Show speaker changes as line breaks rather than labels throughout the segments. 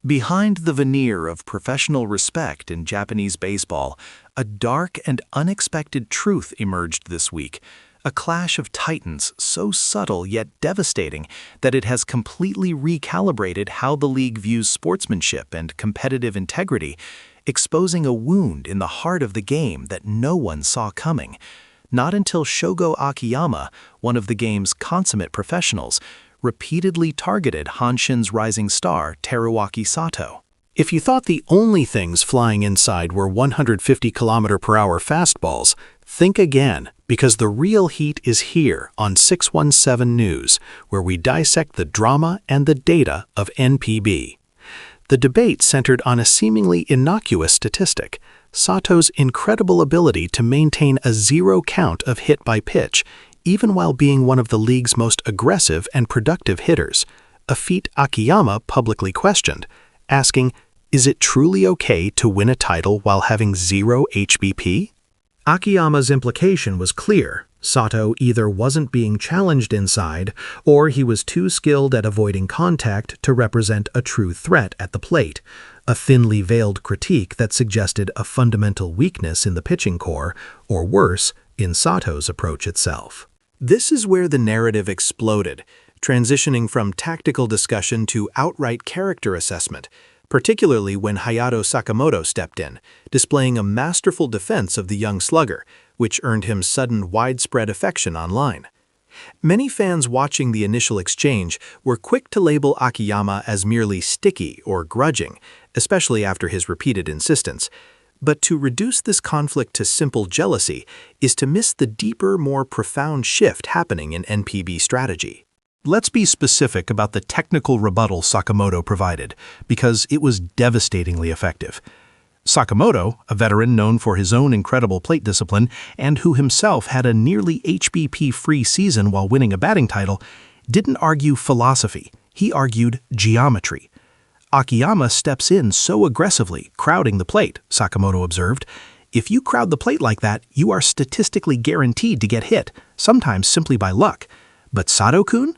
Behind the veneer of professional respect in Japanese baseball, a dark and unexpected truth emerged this week. A clash of titans so subtle yet devastating that it has completely recalibrated how the league views sportsmanship and competitive integrity, exposing a wound in the heart of the game that no one saw coming. Not until Shogo Akiyama, one of the game's consummate professionals, repeatedly targeted Hanshin's rising star Teruaki Sato.
If you thought the only things flying inside were 150-km/h fastballs, think again, because the real heat is here on 617 News, where we dissect the drama and the data of NPB. The debate centered on a seemingly innocuous statistic: Sato's incredible ability to maintain a zero count of hit by pitch, even while being one of the league's most aggressive and productive hitters, a feat Akiyama publicly questioned, asking, "Is it truly okay to win a title while having zero HBP?" Akiyama's implication was clear: Sato either wasn't being challenged inside, or he was too skilled at avoiding contact to represent a true threat at the plate, a thinly veiled critique that suggested a fundamental weakness in the pitching core, or worse, in Sato's approach itself. This is where the narrative exploded, transitioning from tactical discussion to outright character assessment, particularly when Hayato Sakamoto stepped in, displaying a masterful defense of the young slugger, which earned him sudden widespread affection online. Many fans watching the initial exchange were quick to label Akiyama as merely sticky or grudging, especially after his repeated insistence. But to reduce this conflict to simple jealousy is to miss the deeper, more profound shift happening in NPB strategy. Let's be specific about the technical rebuttal Sakamoto provided, because it was devastatingly effective. Sakamoto, a veteran known for his own incredible plate discipline and who himself had a nearly HBP-free season while winning a batting title, didn't argue philosophy, he argued geometry. Akiyama steps in so aggressively, crowding the plate, Sakamoto observed. If you crowd the plate like that, you are statistically guaranteed to get hit, sometimes simply by luck. But Sato-kun?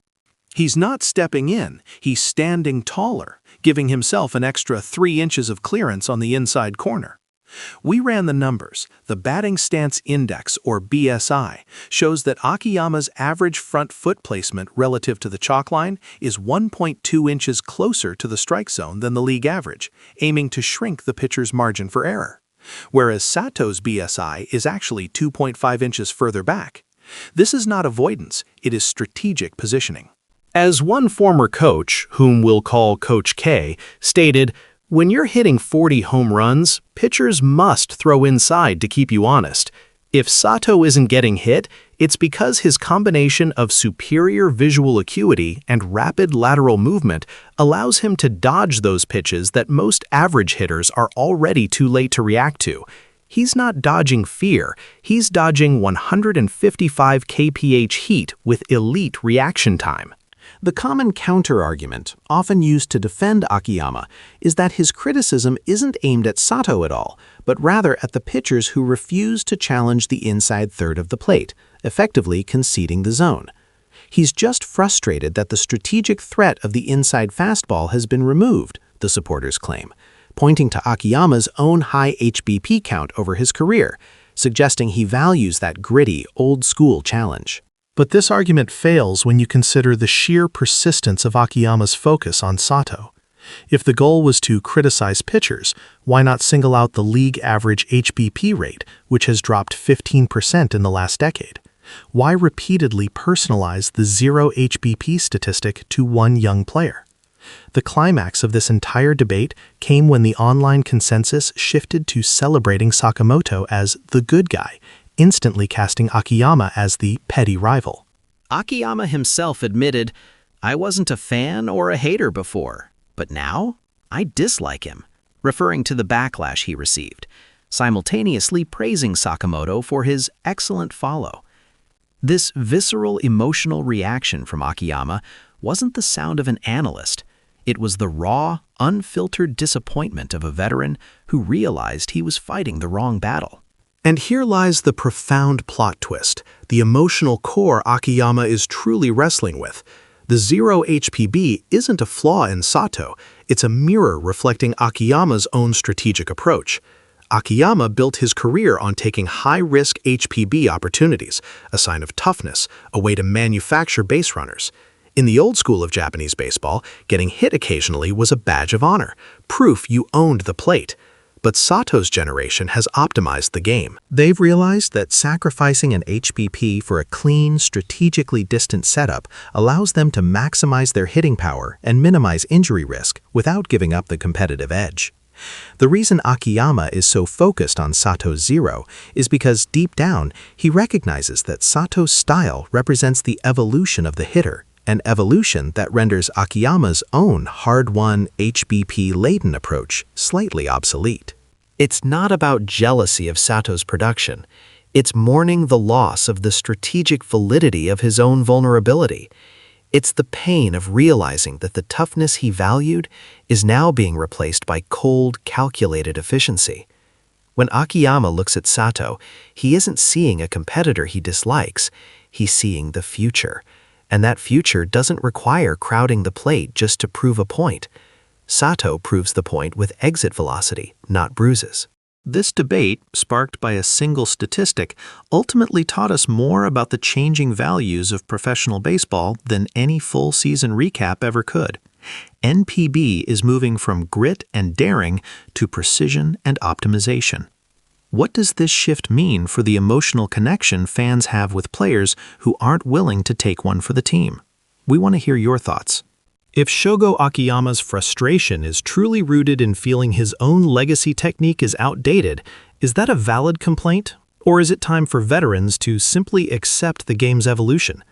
He's not stepping in, he's standing taller, giving himself an extra 3 inches of clearance on the inside corner. We ran the numbers. The batting stance index, or BSI, shows that Akiyama's average front foot placement relative to the chalk line is 1.2 inches closer to the strike zone than the league average, aiming to shrink the pitcher's margin for error. Whereas Sato's BSI is actually 2.5 inches further back. This is not avoidance, it is strategic positioning. As one former coach, whom we'll call Coach K, stated, "When you're hitting 40 home runs, pitchers must throw inside to keep you honest. If Sato isn't getting hit, it's because his combination of superior visual acuity and rapid lateral movement allows him to dodge those pitches that most average hitters are already too late to react to. He's not dodging fear, he's dodging 155 kph heat with elite reaction time." The common counter-argument, often used to defend Akiyama, is that his criticism isn't aimed at Sato at all, but rather at the pitchers who refuse to challenge the inside third of the plate, effectively conceding the zone. He's just frustrated that the strategic threat of the inside fastball has been removed, the supporters claim, pointing to Akiyama's own high HBP count over his career, suggesting he values that gritty, old-school challenge. But this argument fails when you consider the sheer persistence of Akiyama's focus on Sato. If the goal was to criticize pitchers, why not single out the league average HBP rate, which has dropped 15% in the last decade? Why repeatedly personalize the zero HBP statistic to one young player? The climax of this entire debate came when the online consensus shifted to celebrating Sakamoto as the good guy, instantly casting Akiyama as the petty rival.
Akiyama himself admitted, "I wasn't a fan or a hater before, but now I dislike him," referring to the backlash he received, simultaneously praising Sakamoto for his excellent follow. This visceral emotional reaction from Akiyama wasn't the sound of an analyst. It was the raw, unfiltered disappointment of a veteran who realized he was fighting the wrong battle.
And here lies the profound plot twist, the emotional core Akiyama is truly wrestling with. The zero HPB isn't a flaw in Sato, It's a mirror reflecting Akiyama's own strategic approach. Akiyama built his career on taking high-risk HPB opportunities, a sign of toughness, a way to manufacture base runners. In the old school of Japanese baseball, getting hit occasionally was a badge of honor, proof you owned the plate. But Sato's generation has optimized the game. They've realized that sacrificing an HBP for a clean, strategically distant setup allows them to maximize their hitting power and minimize injury risk without giving up the competitive edge. The reason Akiyama is so focused on Sato's zero is because deep down, he recognizes that Sato's style represents the evolution of the hitter, an evolution that renders Akiyama's own hard-won, HBP-laden approach slightly obsolete. It's not about jealousy of Sato's production. It's mourning the loss of the strategic validity of his own vulnerability. It's the pain of realizing that the toughness he valued is now being replaced by cold, calculated efficiency. When Akiyama looks at Sato, he isn't seeing a competitor he dislikes, he's seeing the future. And that future doesn't require crowding the plate just to prove a point. Sato proves the point with exit velocity, not bruises. This debate, sparked by a single statistic, ultimately taught us more about the changing values of professional baseball than any full-season recap ever could. NPB is moving from grit and daring to precision and optimization. What does this shift mean for the emotional connection fans have with players who aren't willing to take one for the team? We want to hear your thoughts. If Shogo Akiyama's frustration is truly rooted in feeling his own legacy technique is outdated, is that a valid complaint? Or is it time for veterans to simply accept the game's evolution?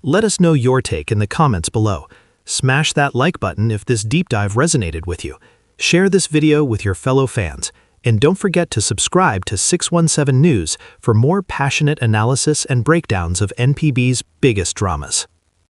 Let us know your take in the comments below. Smash that like button if this deep dive resonated with you. Share this video with your fellow fans. And don't forget to subscribe to 617 News for more passionate analysis and breakdowns of NPB's biggest dramas.